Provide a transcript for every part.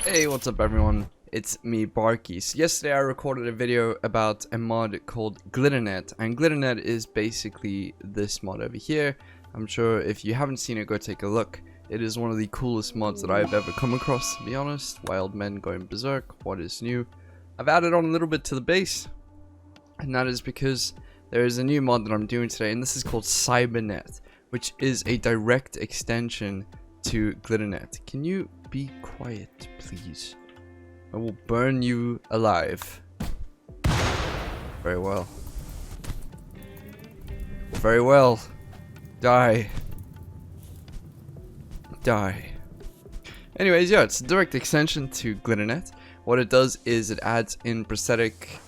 Hey, what's up everyone? It's me, BaRKy. So yesterday I recorded a video about a mod called GlitterNet, and GlitterNet is basically this mod over here. I'm sure if you haven't seen it, go take a look. It is one of the coolest mods that I've ever come across, to be honest. Wild men going berserk, what is new? I've added on a little bit to the base, and that is because there is a new mod that I'm doing today, and this is called CyberNet, which is a direct extension to GlitterNet. Can you be quiet, please? I will burn you alive. Very well. Very well. Die. Die. Anyways, yeah, it's a direct extension to GlitterNet. What it does is it adds in prosthetic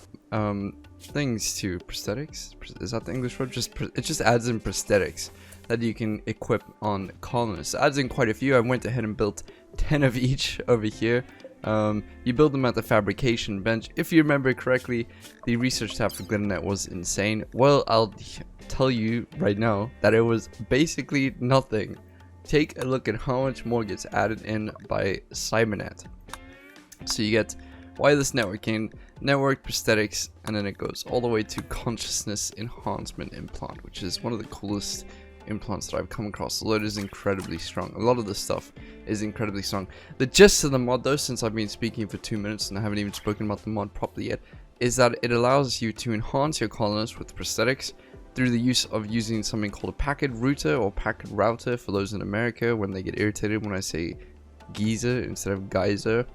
things to prosthetics. Is that the English word? It just adds in prosthetics that you can equip on colonists. It adds in quite a few. I went ahead and built 10 of each over here. You build them at the Fabrication Bench. If you remember correctly, the research tab for GlitterNet was insane. Well, I'll tell you right now that it was basically nothing. Take a look at how much more gets added in by CyberNet. So you get wireless networking, network prosthetics, and then it goes all the way to consciousness enhancement implant, which is one of the coolest implants that I've come across. Although it is incredibly strong. A lot of this stuff is incredibly strong. The gist of the mod, though, since I've been speaking for 2 minutes and I haven't even spoken about the mod properly yet, is that it allows you to enhance your colonists with prosthetics through the use of using something called a packet router or packet router for those in America when they get irritated when I say geyser instead of geyser.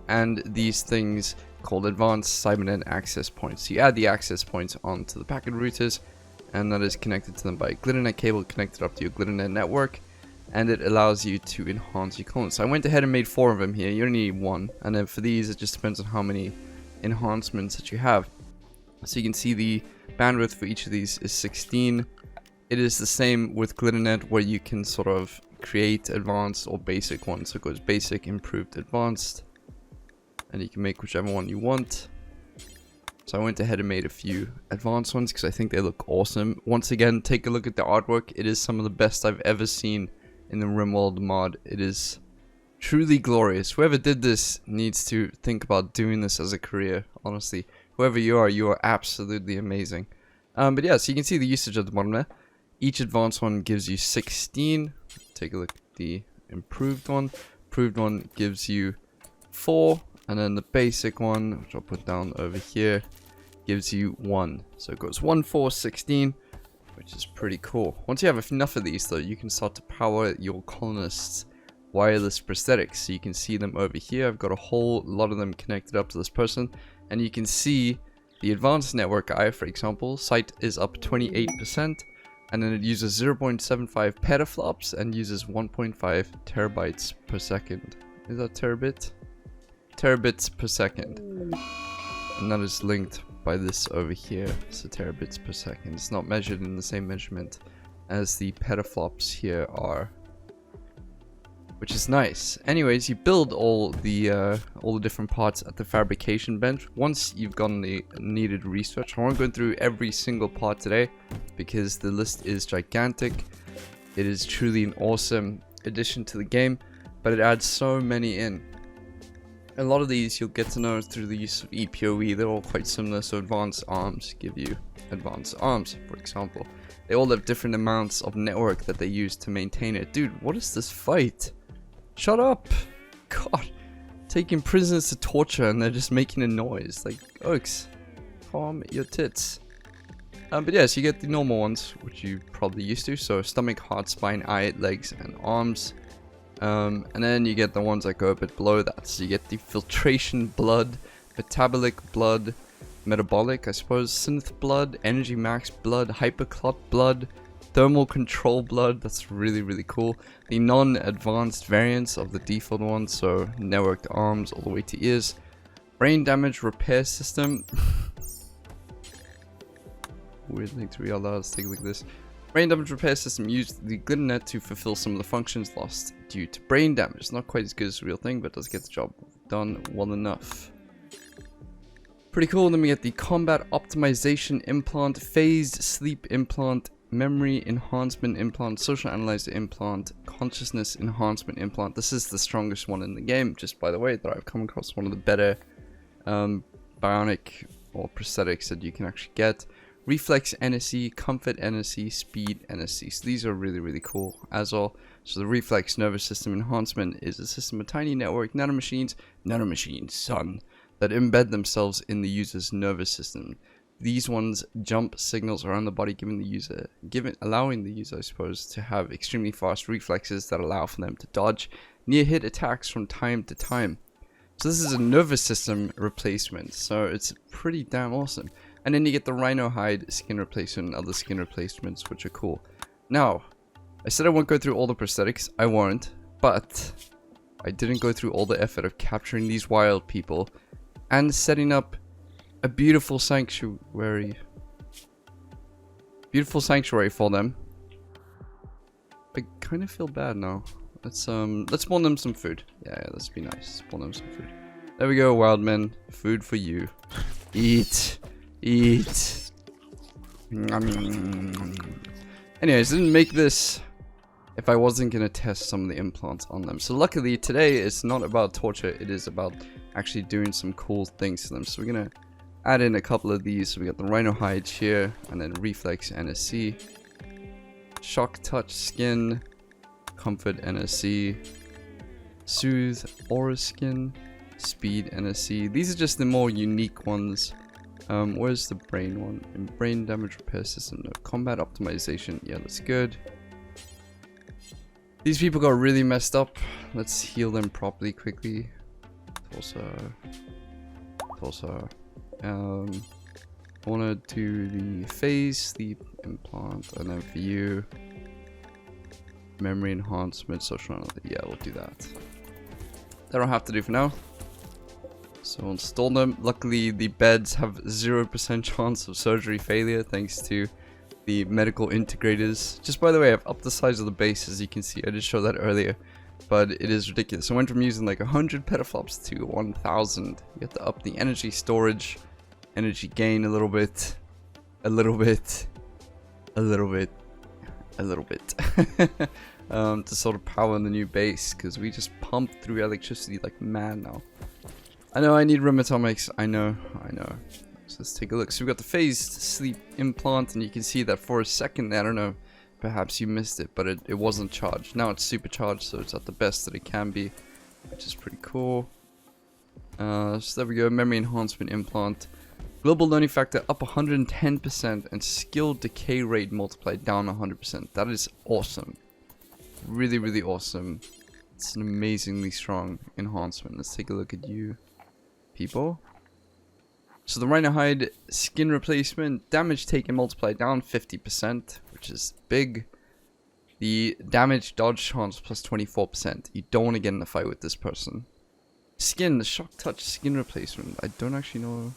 And these things called advanced CyberNet access points. So you add the access points onto the packet routers, and that is connected to them by a GlitterNet cable connected up to your GlitterNet network, and it allows you to enhance your colonists. So I went ahead and made 4 of them here. You only need 1, and then for these it just depends on how many enhancements that you have. So you can see the bandwidth for each of these is 16. It is the same with GlitterNet, where you can sort of create advanced or basic ones. So it goes basic, improved, advanced, and you can make whichever one you want. So I went ahead and made a few advanced ones because I think they look awesome. Once again, take a look at the artwork. It is some of the best I've ever seen in the Rimworld mod. It is truly glorious. Whoever did this needs to think about doing this as a career, honestly. Whoever you are absolutely amazing. But yeah, so you can see the usage at the bottom there. Each advanced one gives you 16. Take a look at the improved one. Improved one gives you 4. And then the basic one, which I'll put down over here, gives you 1. So it goes 1, 4, 16, which is pretty cool. Once you have enough of these, though, you can start to power your colonists' wireless prosthetics. So you can see them over here. I've got a whole lot of them connected up to this person. And you can see the advanced network eye, for example, sight is up 28%. And then it uses 0.75 petaflops and uses 1.5 terabytes per second. Is that terabit? Terabits per second, and that is linked by this over here. So terabits per second. It's not measured in the same measurement as the petaflops here are, which is nice. Anyways, you build all the different parts at the Fabrication Bench. Once you've gotten the needed research, I won't go through every single part today because the list is gigantic. It is truly an awesome addition to the game, but it adds so many in. A lot of these you'll get to know through the use of EPOE. They're all quite similar. So advanced arms give you advanced arms, for example. They all have different amounts of network that they use to maintain it. Dude, what is this fight? Shut up! God, taking prisoners to torture and they're just making a noise. Like, oaks, calm your tits. But yeah, so you get the normal ones, which you probably used to. So stomach, heart, spine, eye, legs, and arms. And then you get the ones that go a bit below that. So you get the filtration blood, metabolic blood, metabolic, I suppose, synth blood, energy max blood, hyperclot blood, thermal control blood. That's really, really cool. The non-advanced variants of the default one, so networked arms all the way to ears. Brain damage repair system. Weird thing to read out loud. Let's take a look at this. Brain damage repair system used the GlitterNet to fulfill some of the functions lost due to brain damage. Not quite as good as the real thing, but does get the job done well enough. Pretty cool. Then we get the combat optimization implant, phased sleep implant, memory enhancement implant, social analyzer implant, consciousness enhancement implant. This is the strongest one in the game, just by the way, that I've come across. One of the better bionic or prosthetics that you can actually get. Reflex NSE, comfort NSE, speed NSE. So these are really, really cool as well. So the reflex nervous system enhancement is a system of tiny network nanomachines, son, that embed themselves in the user's nervous system. These ones jump signals around the body, allowing the user, I suppose, to have extremely fast reflexes that allow for them to dodge near hit attacks from time to time. So this is a nervous system replacement, so it's pretty damn awesome. And then you get the rhino hide skin replacement and other skin replacements, which are cool. Now, I said I won't go through all the prosthetics, I won't, but I didn't go through all the effort of capturing these wild people and setting up a beautiful sanctuary for them. I kind of feel bad now. Let's spawn them some food. Yeah, let's be nice. Spawn them some food. There we go, wild men. Food for you. Eat. Eat. Anyways, didn't make this if I wasn't gonna test some of the implants on them. So luckily today it's not about torture, it is about actually doing some cool things to them. So we're gonna add in a couple of these. So we got the rhino hide here, and then reflex NSC, shock touch skin, comfort NSC, soothe aura skin, speed NSC. These are just the more unique ones. Where's the brain one? In brain damage repair system, no. Combat optimization, yeah, that's good. These people got really messed up. Let's heal them properly quickly. Torso. I wanna do the face, the implant, and then for you, memory enhancement, social analysis. Yeah, we'll do that. That don't have to do for now. So we'll install them. Luckily, the beds have 0% chance of surgery failure thanks to the medical integrators. Just by the way, I've upped the size of the base, as you can see. I did show that earlier, but it is ridiculous. I went from using like 100 petaflops to 1000. You have to up the energy storage, energy gain a little bit, to sort of power the new base, because we just pump through electricity like mad now. I know I need rim atomics. I know. So let's take a look. So we got the phased sleep implant, and you can see that for a second, I don't know, perhaps you missed it, but it wasn't charged. Now it's supercharged, so it's at the best that it can be, which is pretty cool. So there we go. Memory enhancement implant. Global learning factor up 110% and skill decay rate multiplied down 100%. That is awesome. Really, really awesome. It's an amazingly strong enhancement. Let's take a look at you people. So the rhino hide skin replacement, damage taken multiplied down 50%, which is big. The damage dodge chance plus 24%. You don't want to get in a fight with this person. Skin, the shock touch skin replacement. I don't actually know.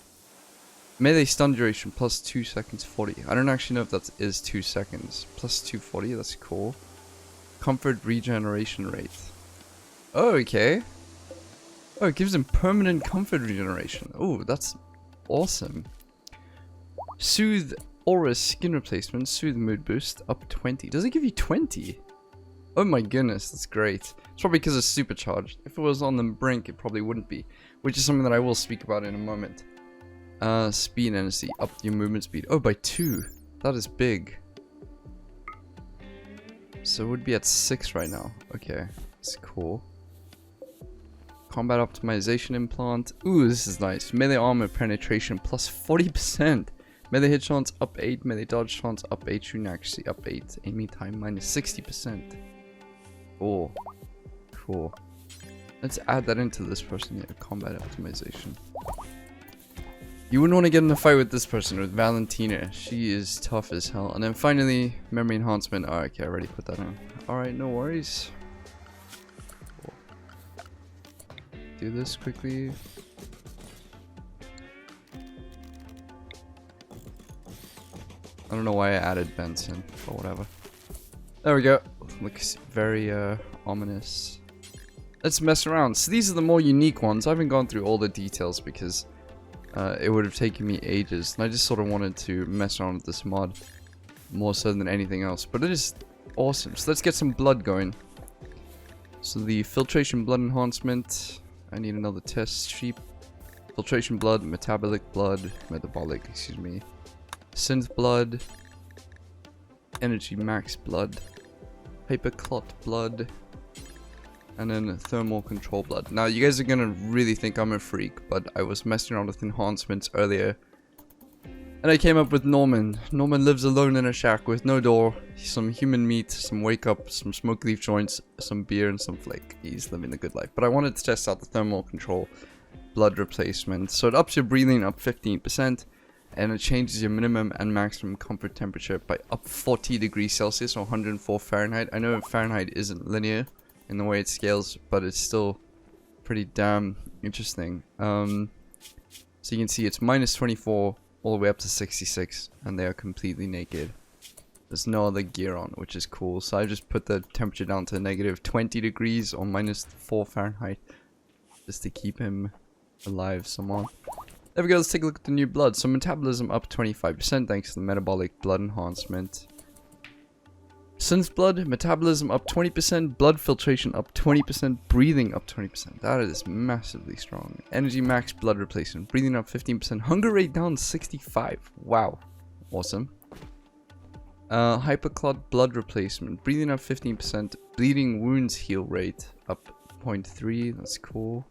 Melee stun duration plus 2 seconds 40. I don't actually know if that is 2 seconds. Plus 240, that's cool. Comfort regeneration rate. Oh, okay. Oh, it gives him permanent comfort regeneration. Oh, that's awesome. Soothe aura skin replacement, soothe mood boost up 20. Does it give you 20? Oh my goodness, that's great. It's probably because it's supercharged. If it was on the brink, it probably wouldn't be, which is something that I will speak about in a moment. Speed energy, up your movement speed. Oh, by 2. That is big. So it would be at 6 right now. Okay, that's cool. Combat optimization implant. Ooh, this is nice. Melee armor penetration plus 40%. Melee hit chance up 8. Melee dodge chance up 8. Shooting accuracy up 8. Aiming time minus 60%. Oh, cool. Let's add that into this person here. Combat optimization. You wouldn't want to get in a fight with this person, with Valentina. She is tough as hell. And then finally, memory enhancement. Oh, okay, I already put that on. Alright, no worries. Cool. Do this quickly. I don't know why I added Benson, but whatever. There we go. Looks very ominous. Let's mess around. So these are the more unique ones. I haven't gone through all the details because it would have taken me ages, and I just sort of wanted to mess around with this mod. more so than anything else. But it is awesome. So let's get some blood going. So the filtration blood enhancement. I need another test sheet. Filtration blood, metabolic, excuse me. Synth blood. Energy max blood. Paper clot blood. And then thermal control blood. Now you guys are gonna really think I'm a freak, but I was messing around with enhancements earlier. And I came up with Norman. Norman lives alone in a shack with no door, some human meat, some wake up, some smoke leaf joints, some beer, and some flake. He's living a good life. But I wanted to test out the thermal control blood replacement. So it ups your breathing up 15%, and it changes your minimum and maximum comfort temperature by up 40 degrees Celsius or 104 Fahrenheit. I know Fahrenheit isn't linear in the way it scales, but it's still pretty damn interesting. So you can see it's minus 24 all the way up to 66, and they are completely naked. There's no other gear on, which is cool. So I just put the temperature down to negative 20 degrees or minus 4 Fahrenheit just to keep him alive somewhat. There we go, let's take a look at the new blood. So metabolism up 25% thanks to the metabolic blood enhancement. Synth blood, metabolism up 20%, blood filtration up 20%, breathing up 20%. That is massively strong. Energy max blood replacement, breathing up 15%, hunger rate down 65. Wow, awesome. Hyperclot blood replacement, breathing up 15%, bleeding wounds heal rate up 0.3. That's cool.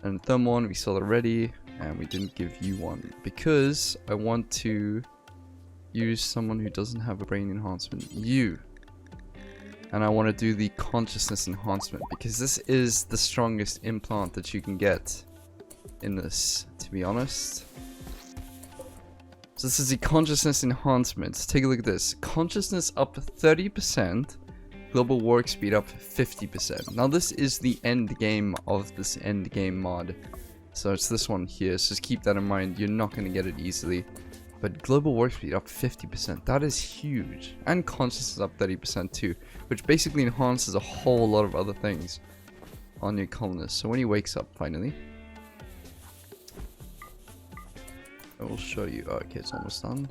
And thermal we saw already, and we didn't give you one because I want to use someone who doesn't have a brain enhancement, you. And I want to do the consciousness enhancement because this is the strongest implant that you can get in this, to be honest. So this is the consciousness enhancement. Take a look at this. Consciousness up 30%, global work speed up 50%. Now this is the end game of this end game mod. So it's this one here, so just keep that in mind. You're not going to get it easily. But global work speed up 50%, that is huge. And consciousness up 30% too, which basically enhances a whole lot of other things on your colonist. So when he wakes up finally, I will show you. Oh, okay, it's almost done.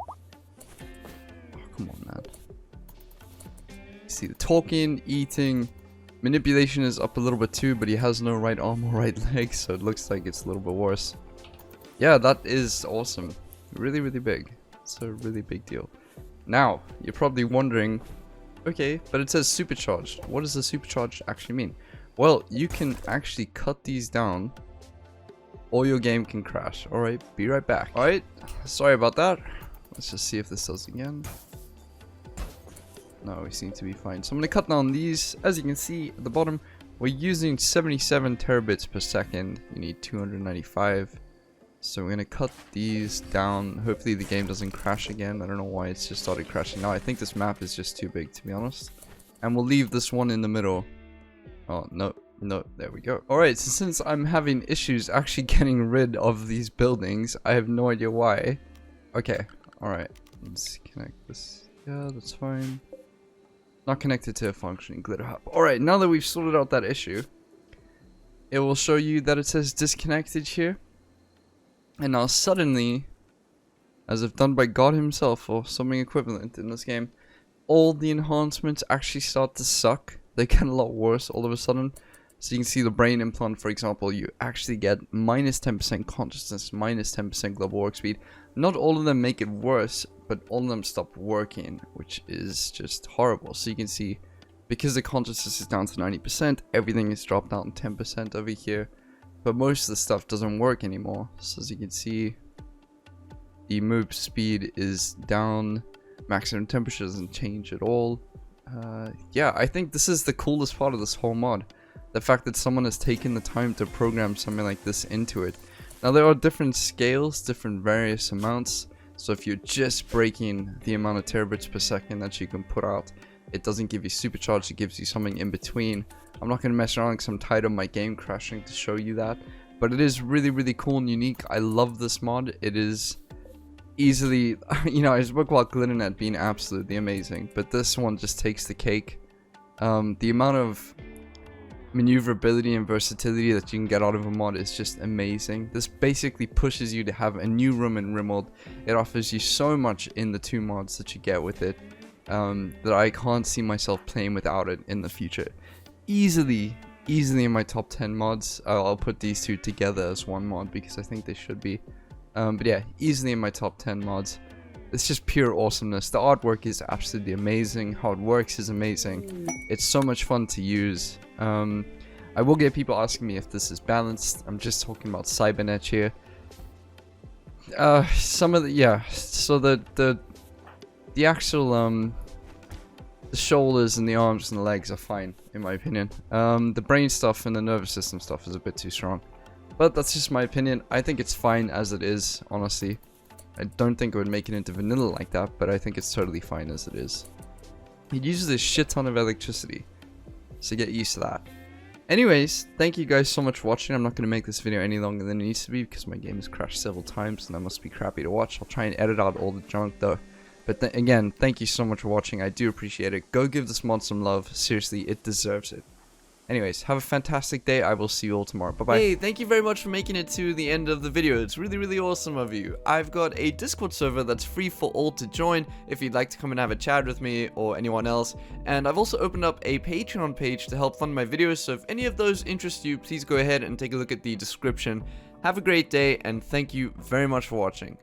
Oh, come on, man. See the talking, eating, manipulation is up a little bit too, but he has no right arm or right leg, so it looks like it's a little bit worse. Yeah, that is awesome. Really, really big. It's a really big deal. Now, you're probably wondering, okay, but it says supercharged. What does the supercharged actually mean? Well, you can actually cut these down or your game can crash. Alright, be right back. Alright, sorry about that. Let's just see if this does again. No, we seem to be fine. So I'm going to cut down these. As you can see at the bottom, we're using 77 terabits per second. You need 295. So we're going to cut these down. Hopefully the game doesn't crash again. I don't know why it's just started crashing now. I think this map is just too big, to be honest. And we'll leave this one in the middle. Oh, no. No, there we go. Alright, so since I'm having issues actually getting rid of these buildings, I have no idea why. Okay, alright. Let's connect this. Yeah, that's fine. Not connected to a functioning glitter hub. Alright, now that we've sorted out that issue, it will show you that it says disconnected here. And now suddenly, as if done by God himself or something equivalent in this game, all the enhancements actually start to suck. They get a lot worse all of a sudden. So you can see the brain implant, for example, you actually get minus 10% consciousness, minus 10% global work speed. Not all of them make it worse, but all of them stop working, which is just horrible. So you can see, because the consciousness is down to 90%, everything is dropped down 10% over here. But most of the stuff doesn't work anymore. So as you can see, the move speed is down, maximum temperature doesn't change at all. Yeah, I think this is the coolest part of this whole mod. The fact that someone has taken the time to program something like this into it. Now there are different scales, different various amounts. So if you're just breaking the amount of terabits per second that you can put out, it doesn't give you supercharged, it gives you something in between. I'm not going to mess around because I'm tired of my game crashing to show you that. But it is really, really cool and unique. I love this mod. It is easily, you know, I spoke about GlitterNet being absolutely amazing. But this one just takes the cake. The amount of maneuverability and versatility that you can get out of a mod is just amazing. This basically pushes you to have a new room in Rimworld. It offers you so much in the 2 mods that you get with it, that I can't see myself playing without it in the future. Easily in my top 10 mods. I'll put these 2 together as one mod because I think they should be. But yeah, easily in my top 10 mods. It's just pure awesomeness. The artwork is absolutely amazing. How it works is amazing. It's so much fun to use. I will get people asking me if this is balanced. I'm just talking about CyberNet here. Some of the, yeah. So the actual the shoulders and the arms and the legs are fine in my opinion. The brain stuff and the nervous system stuff is a bit too strong. But that's just my opinion. I think it's fine as it is, honestly. I don't think it would make it into vanilla like that, but I think it's totally fine as it is. It uses a shit ton of electricity, so get used to that. Anyways, thank you guys so much for watching. I'm not going to make this video any longer than it needs to be because my game has crashed several times and that must be crappy to watch. I'll try and edit out all the junk though. But again, thank you so much for watching. I do appreciate it. Go give this mod some love. Seriously, it deserves it. Anyways, have a fantastic day. I will see you all tomorrow. Bye-bye. Hey, thank you very much for making it to the end of the video. It's really, really awesome of you. I've got a Discord server that's free for all to join if you'd like to come and have a chat with me or anyone else. And I've also opened up a Patreon page to help fund my videos. So if any of those interest you, please go ahead and take a look at the description. Have a great day and thank you very much for watching.